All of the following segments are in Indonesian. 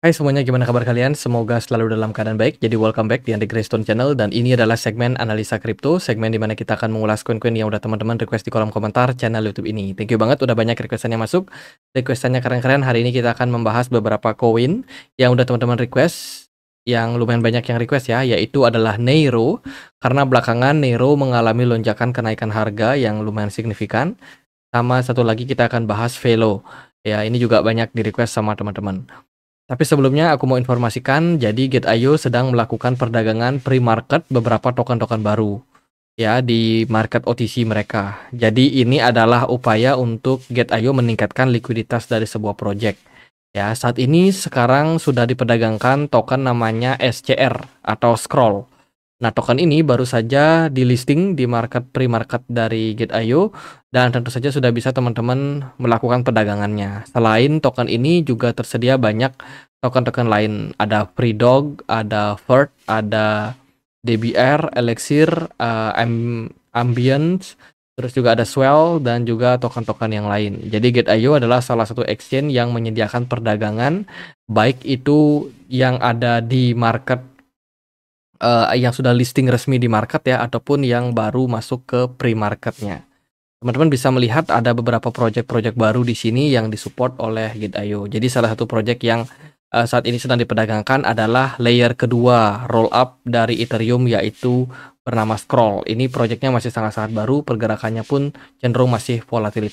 Hai semuanya, gimana kabar kalian? Semoga selalu dalam keadaan baik. Jadi welcome back di Andy Greystone Channel, dan ini adalah segmen analisa kripto, segmen dimana kita akan mengulas koin-koin yang udah teman-teman request di kolom komentar channel YouTube ini. Thank you banget udah banyak requestannya masuk. Requestannya keren-keren. Hari ini kita akan membahas beberapa koin yang udah teman-teman request, yang lumayan banyak yang request ya, yaitu adalah Neiro. Karena belakangan Neiro mengalami lonjakan kenaikan harga yang lumayan signifikan. Sama satu lagi kita akan bahas Velo. Ya, ini juga banyak di request sama teman-teman. Tapi sebelumnya aku mau informasikan, jadi Gate.io sedang melakukan perdagangan pre-market beberapa token-token baru ya di market OTC mereka. Jadi ini adalah upaya untuk Gate.io meningkatkan likuiditas dari sebuah project. Ya, saat ini sekarang sudah diperdagangkan token namanya SCR atau Scroll. Nah, token ini baru saja di listing di market pre-market dari Gate.io, dan tentu saja sudah bisa teman-teman melakukan perdagangannya. Selain token ini juga tersedia banyak token-token lain. Ada Freedog, ada Vert, ada DBR, Elixir, Ambience, terus juga ada Swell, dan juga token-token yang lain. Jadi Gate.io adalah salah satu exchange yang menyediakan perdagangan, baik itu yang ada di market yang sudah listing resmi di market ya, ataupun yang baru masuk ke pre-marketnya. Teman-teman bisa melihat ada beberapa project-project baru di sini yang disupport oleh Gate.io. Jadi salah satu project yang saat ini sedang diperdagangkan adalah layer kedua roll up dari Ethereum, yaitu bernama Scroll. Ini projectnya masih sangat-sangat baru, pergerakannya pun cenderung masih volatil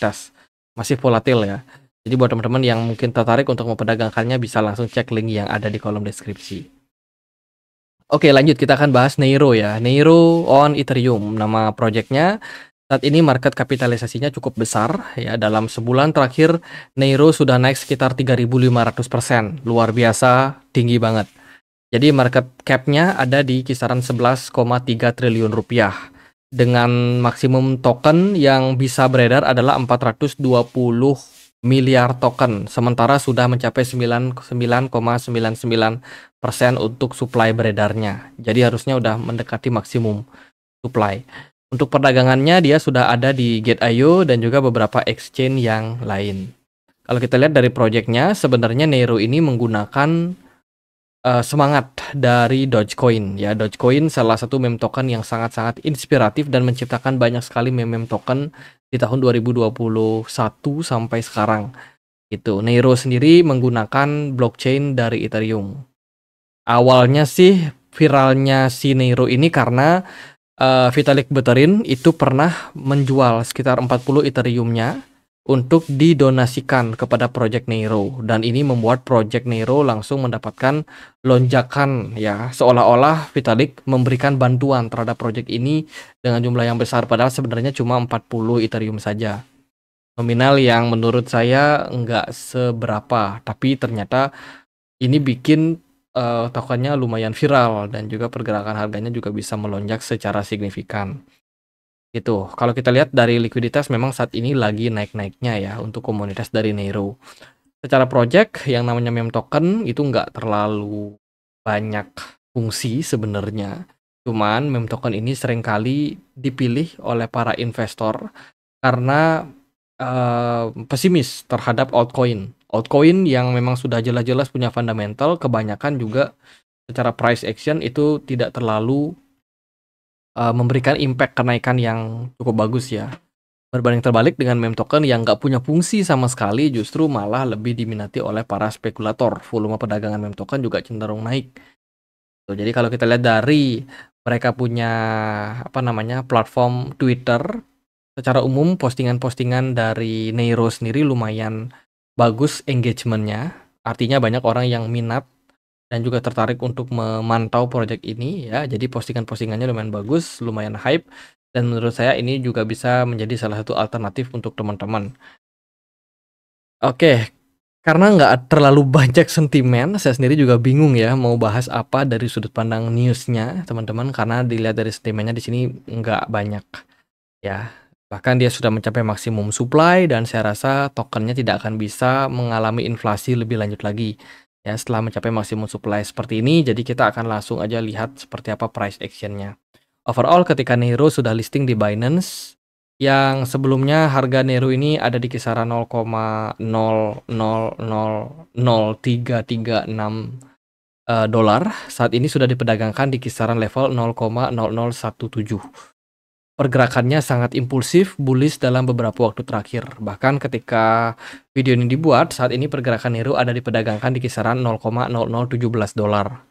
ya. Jadi buat teman-teman yang mungkin tertarik untuk memperdagangkannya, bisa langsung cek link yang ada di kolom deskripsi. Oke, lanjut kita akan bahas Neiro ya. Neiro on Ethereum, nama projectnya. Saat ini market kapitalisasinya cukup besar ya. Dalam sebulan terakhir Neiro sudah naik sekitar 3.500%. Luar biasa, tinggi banget. Jadi market cap-nya ada di kisaran 11,3 triliun rupiah. Dengan maksimum token yang bisa beredar adalah 420 miliar token, sementara sudah mencapai 99,99% untuk supply beredarnya. Jadi harusnya udah mendekati maksimum supply. Untuk perdagangannya dia sudah ada di Gate.io dan juga beberapa exchange yang lain. Kalau kita lihat dari projectnya, sebenarnya Neiro ini menggunakan semangat dari Dogecoin ya. Dogecoin salah satu meme token yang sangat-sangat inspiratif dan menciptakan banyak sekali meme token di tahun 2021 sampai sekarang. Itu Neiro sendiri menggunakan blockchain dari Ethereum. Awalnya sih viralnya si Neiro ini karena Vitalik Buterin itu pernah menjual sekitar 40 Ethereum-nya untuk didonasikan kepada Project Neiro, dan ini membuat Project Neiro langsung mendapatkan lonjakan ya, seolah-olah Vitalik memberikan bantuan terhadap project ini dengan jumlah yang besar, padahal sebenarnya cuma 40 Ethereum saja. Nominal yang menurut saya nggak seberapa, tapi ternyata ini bikin tokennya lumayan viral dan juga pergerakan harganya juga bisa melonjak secara signifikan. Gitu. Kalau kita lihat dari likuiditas memang saat ini lagi naik-naiknya ya untuk komunitas dari Neiro. Secara project yang namanya meme token itu nggak terlalu banyak fungsi sebenarnya. Cuman meme token ini seringkali dipilih oleh para investor karena pesimis terhadap altcoin. Altcoin yang memang sudah jelas-jelas punya fundamental, kebanyakan juga secara price action itu tidak terlalu memberikan impact kenaikan yang cukup bagus ya. Berbanding terbalik dengan meme token yang nggak punya fungsi sama sekali, justru malah lebih diminati oleh para spekulator. Volume perdagangan meme token juga cenderung naik. Jadi kalau kita lihat dari mereka punya platform Twitter, secara umum postingan-postingan dari Neiro sendiri lumayan bagus engagementnya. Artinya banyak orang yang minat dan juga tertarik untuk memantau project ini ya. Jadi postingan-postingannya lumayan bagus, lumayan hype, dan menurut saya ini juga bisa menjadi salah satu alternatif untuk teman-teman. Oke, karena nggak terlalu banyak sentimen, saya sendiri juga bingung ya mau bahas apa dari sudut pandang newsnya teman-teman, karena dilihat dari sentimennya di sini nggak banyak ya. Bahkan dia sudah mencapai maksimum supply dan saya rasa tokennya tidak akan bisa mengalami inflasi lebih lanjut lagi. Ya, setelah mencapai maksimum supply seperti ini, jadi kita akan langsung aja lihat seperti apa price action-nya. Overall, ketika Neiro sudah listing di Binance, Yang sebelumnya harga Nero ini ada di kisaran 0,00000336 dolar. Saat ini sudah diperdagangkan di kisaran level 0,0017. Pergerakannya sangat impulsif, bullish dalam beberapa waktu terakhir. Bahkan ketika video ini dibuat, saat ini pergerakan Nero ada diperdagangkan di kisaran 0,0017 dolar.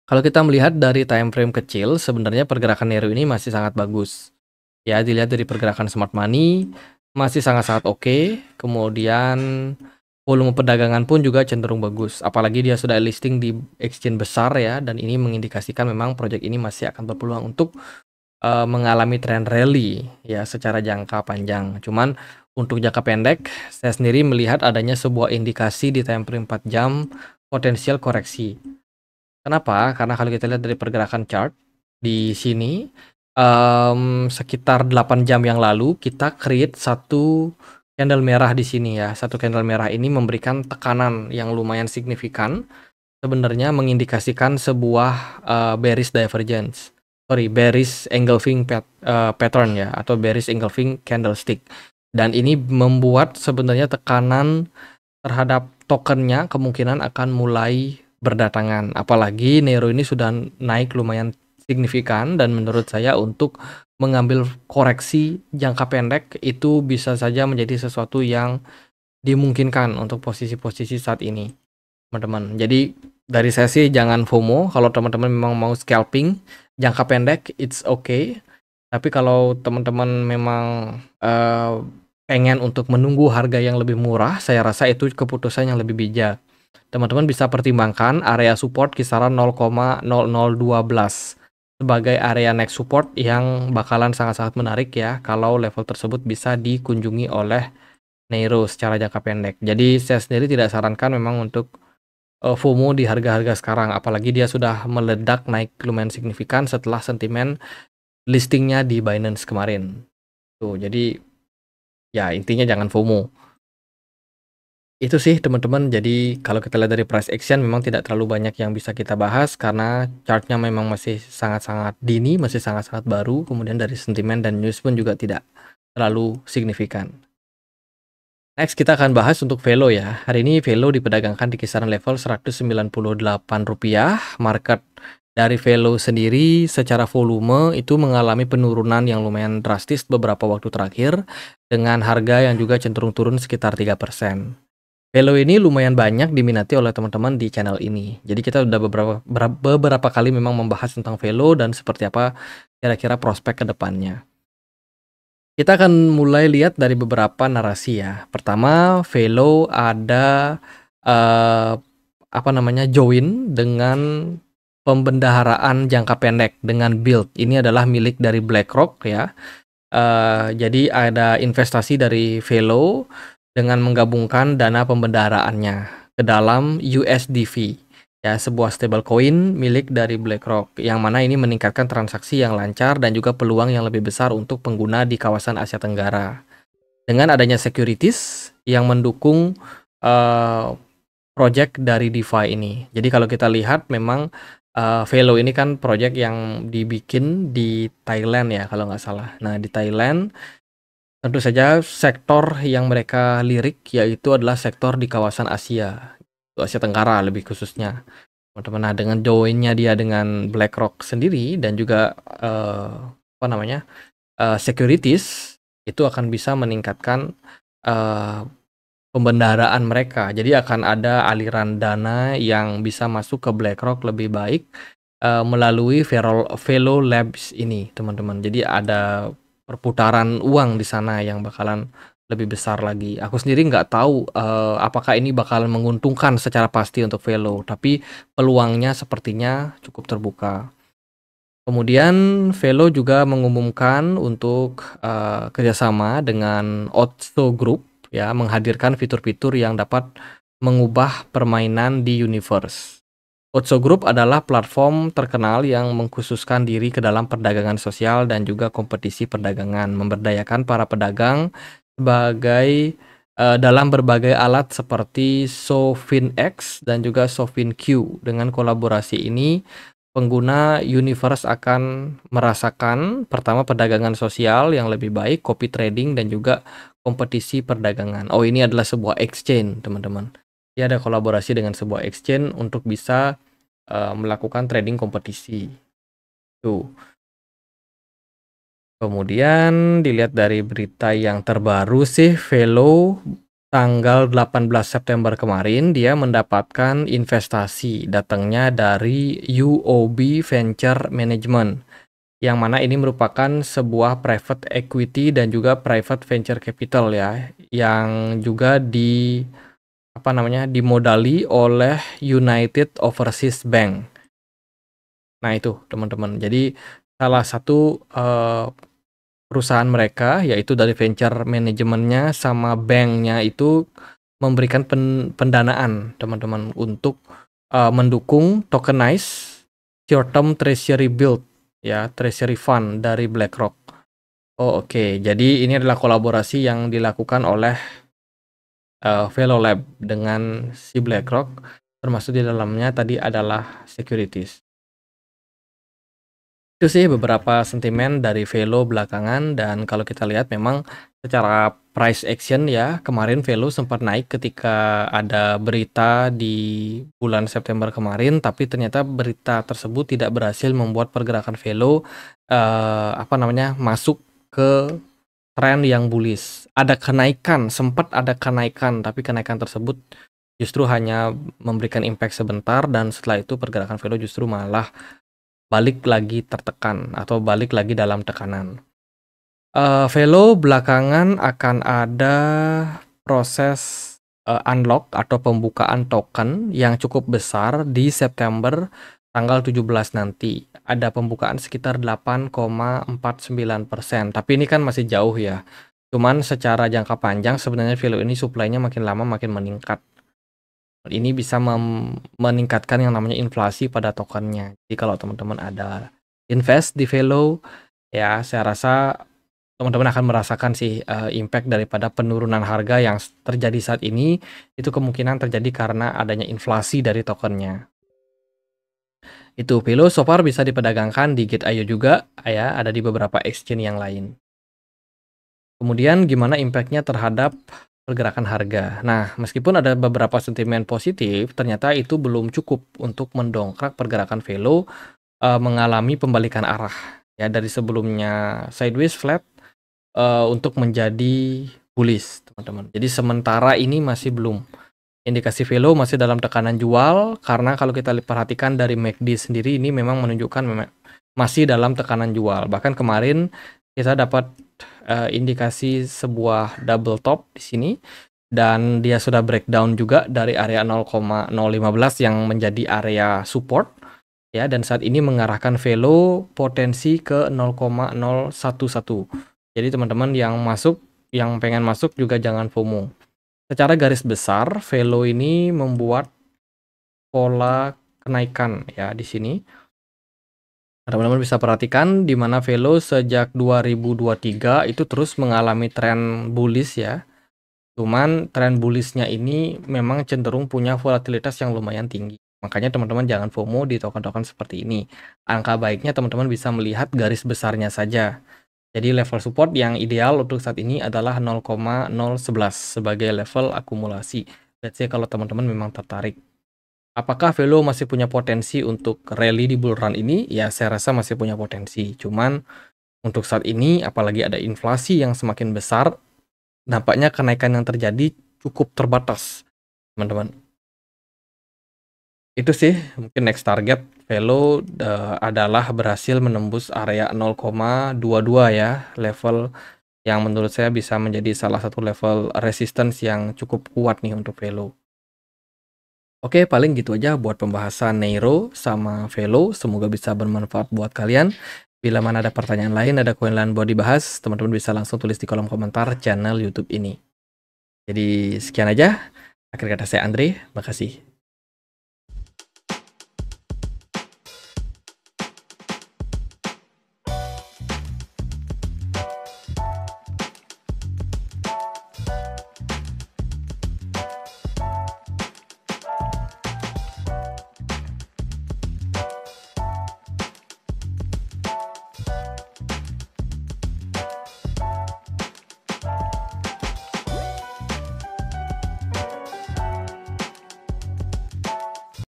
Kalau kita melihat dari time frame kecil, sebenarnya pergerakan Nero ini masih sangat bagus. Ya, dilihat dari pergerakan smart money masih sangat-sangat oke. Kemudian volume perdagangan pun juga cenderung bagus. Apalagi dia sudah listing di exchange besar ya, dan ini mengindikasikan memang proyek ini masih akan berpeluang untuk mengalami tren rally ya secara jangka panjang. Cuman untuk jangka pendek, saya sendiri melihat adanya sebuah indikasi di time frame 4 jam potensial koreksi. Kenapa? Karena kalau kita lihat dari pergerakan chart di sini sekitar 8 jam yang lalu kita create satu candle merah di sini ya. Satu candle merah ini memberikan tekanan yang lumayan signifikan, sebenarnya mengindikasikan sebuah bearish divergence. Bearish engulfing pattern ya, atau bearish engulfing candlestick. Dan ini membuat sebenarnya tekanan terhadap tokennya kemungkinan akan mulai berdatangan. Apalagi Nero ini sudah naik lumayan signifikan, dan menurut saya untuk mengambil koreksi jangka pendek itu bisa saja menjadi sesuatu yang dimungkinkan untuk posisi-posisi saat ini, teman-teman. Jadi dari saya sih jangan FOMO. Kalau teman-teman memang mau scalping jangka pendek, it's okay. Tapi kalau teman-teman memang pengen untuk menunggu harga yang lebih murah, saya rasa itu keputusan yang lebih bijak. Teman-teman bisa pertimbangkan area support kisaran 0,0012 sebagai area next support yang bakalan sangat-sangat menarik ya kalau level tersebut bisa dikunjungi oleh Nero secara jangka pendek. Jadi saya sendiri tidak sarankan memang untuk FOMO di harga-harga sekarang, apalagi dia sudah meledak naik lumayan signifikan setelah sentimen listingnya di Binance kemarin. Tuh, jadi ya intinya jangan FOMO. Itu sih teman-teman. Jadi kalau kita lihat dari price action memang tidak terlalu banyak yang bisa kita bahas karena chartnya memang masih sangat-sangat dini, masih sangat-sangat baru. Kemudian dari sentimen dan news pun juga tidak terlalu signifikan. Next kita akan bahas untuk Velo ya. Hari ini Velo diperdagangkan di kisaran level Rp198. Market dari Velo sendiri secara volume itu mengalami penurunan yang lumayan drastis beberapa waktu terakhir, dengan harga yang juga cenderung turun sekitar 3%. Velo ini lumayan banyak diminati oleh teman-teman di channel ini. Jadi kita udah beberapa kali memang membahas tentang Velo dan seperti apa kira-kira prospek ke depannya. Kita akan mulai lihat dari beberapa narasi ya. Pertama, Velo ada join dengan pembendaharaan jangka pendek dengan build. Ini adalah milik dari BlackRock ya. Jadi ada investasi dari Velo dengan menggabungkan dana pembendaharaannya ke dalam USDV ya, sebuah stablecoin milik dari BlackRock, yang mana ini meningkatkan transaksi yang lancar dan juga peluang yang lebih besar untuk pengguna di kawasan Asia Tenggara. Dengan adanya securities yang mendukung project dari DeFi ini. Jadi kalau kita lihat memang Velo ini kan project yang dibikin di Thailand ya kalau nggak salah. Nah di Thailand tentu saja sektor yang mereka lirik yaitu adalah sektor di kawasan Asia Tenggara lebih khususnya, teman-teman. Nah dengan joinnya dia dengan BlackRock sendiri dan juga securities, itu akan bisa meningkatkan pembendaharaan mereka. Jadi akan ada aliran dana yang bisa masuk ke BlackRock lebih baik melalui Velo Labs ini, teman-teman. Jadi ada perputaran uang di sana yang bakalan lebih besar lagi. Aku sendiri nggak tahu apakah ini bakalan menguntungkan secara pasti untuk Velo, tapi peluangnya sepertinya cukup terbuka. Kemudian Velo juga mengumumkan untuk kerjasama dengan Otso Group ya, menghadirkan fitur-fitur yang dapat mengubah permainan di universe. Otso Group adalah platform terkenal yang mengkhususkan diri ke dalam perdagangan sosial dan juga kompetisi perdagangan, memberdayakan para pedagang sebagai dalam berbagai alat seperti SoFinX dan juga SoFinQ. Dengan kolaborasi ini, pengguna Universe akan merasakan pertama perdagangan sosial yang lebih baik, copy trading dan juga kompetisi perdagangan. Oh, ini adalah sebuah exchange, teman-teman. Dia ada kolaborasi dengan sebuah exchange untuk bisa melakukan trading kompetisi. Tuh. Kemudian dilihat dari berita yang terbaru sih, Velo tanggal 18 September kemarin dia mendapatkan investasi datangnya dari UOB Venture Management, yang mana ini merupakan sebuah private equity dan juga private venture capital ya, yang juga dimodali oleh United Overseas Bank. Nah itu teman-teman, jadi salah satu perusahaan mereka, yaitu dari venture manajemennya sama banknya itu memberikan pendanaan teman-teman untuk mendukung tokenize short term treasury build ya, treasury fund dari BlackRock. Oh, oke. Jadi ini adalah kolaborasi yang dilakukan oleh Velo Lab dengan si BlackRock, termasuk di dalamnya tadi adalah securities. Itu sih beberapa sentimen dari Velo belakangan, dan kalau kita lihat memang secara price action ya, kemarin Velo sempat naik ketika ada berita di bulan September kemarin, tapi ternyata berita tersebut tidak berhasil membuat pergerakan Velo masuk ke tren yang bullish. Ada kenaikan, sempat ada kenaikan, tapi kenaikan tersebut justru hanya memberikan impact sebentar, dan setelah itu pergerakan Velo justru malah balik lagi tertekan atau balik lagi dalam tekanan. Velo belakangan akan ada proses unlock atau pembukaan token yang cukup besar di September tanggal 17 nanti. Ada pembukaan sekitar 8,49%. Tapi ini kan masih jauh ya. Cuman secara jangka panjang sebenarnya Velo ini supply-nya makin lama makin meningkat. Ini bisa meningkatkan yang namanya inflasi pada tokennya. Jadi kalau teman-teman ada invest di Velo, ya saya rasa teman-teman akan merasakan sih impact daripada penurunan harga yang terjadi saat ini. Itu kemungkinan terjadi karena adanya inflasi dari tokennya. Itu Velo so far bisa diperdagangkan di Gate.io juga, ya ada di beberapa exchange yang lain. Kemudian gimana impactnya terhadap pergerakan harga. Nah, meskipun ada beberapa sentimen positif, ternyata itu belum cukup untuk mendongkrak pergerakan Velo mengalami pembalikan arah ya, dari sebelumnya sideways flat untuk menjadi bullish, teman-teman. Jadi sementara ini masih belum. Indikasi Velo masih dalam tekanan jual, karena kalau kita perhatikan dari MACD sendiri ini memang menunjukkan masih dalam tekanan jual. Bahkan kemarin kita dapat indikasi sebuah double top di sini, dan dia sudah breakdown juga dari area 0,015 yang menjadi area support ya, dan saat ini mengarahkan Velo potensi ke 0,011. Jadi teman-teman yang pengen masuk juga jangan FOMO. Secara garis besar Velo ini membuat pola kenaikan ya di sini. Teman-teman bisa perhatikan di mana Velo sejak 2023 itu terus mengalami tren bullish ya. Cuman tren bullishnya ini memang cenderung punya volatilitas yang lumayan tinggi. Makanya teman-teman jangan FOMO di token-token seperti ini. Angka baiknya teman-teman bisa melihat garis besarnya saja. Jadi level support yang ideal untuk saat ini adalah 0,011 sebagai level akumulasi. Let's say kalau teman-teman memang tertarik. Apakah Velo masih punya potensi untuk rally di bull run ini? Ya, saya rasa masih punya potensi. Cuman untuk saat ini, apalagi ada inflasi yang semakin besar, nampaknya kenaikan yang terjadi cukup terbatas, teman-teman. Itu sih, mungkin next target Velo adalah berhasil menembus area 0,22 ya, level yang menurut saya bisa menjadi salah satu level resistance yang cukup kuat nih untuk Velo. Oke, paling gitu aja buat pembahasan Neiro sama Velo. Semoga bisa bermanfaat buat kalian. Bila mana ada pertanyaan lain, ada koin lain buat dibahas, teman-teman bisa langsung tulis di kolom komentar channel YouTube ini. Jadi sekian aja. Akhir kata saya Andre, makasih.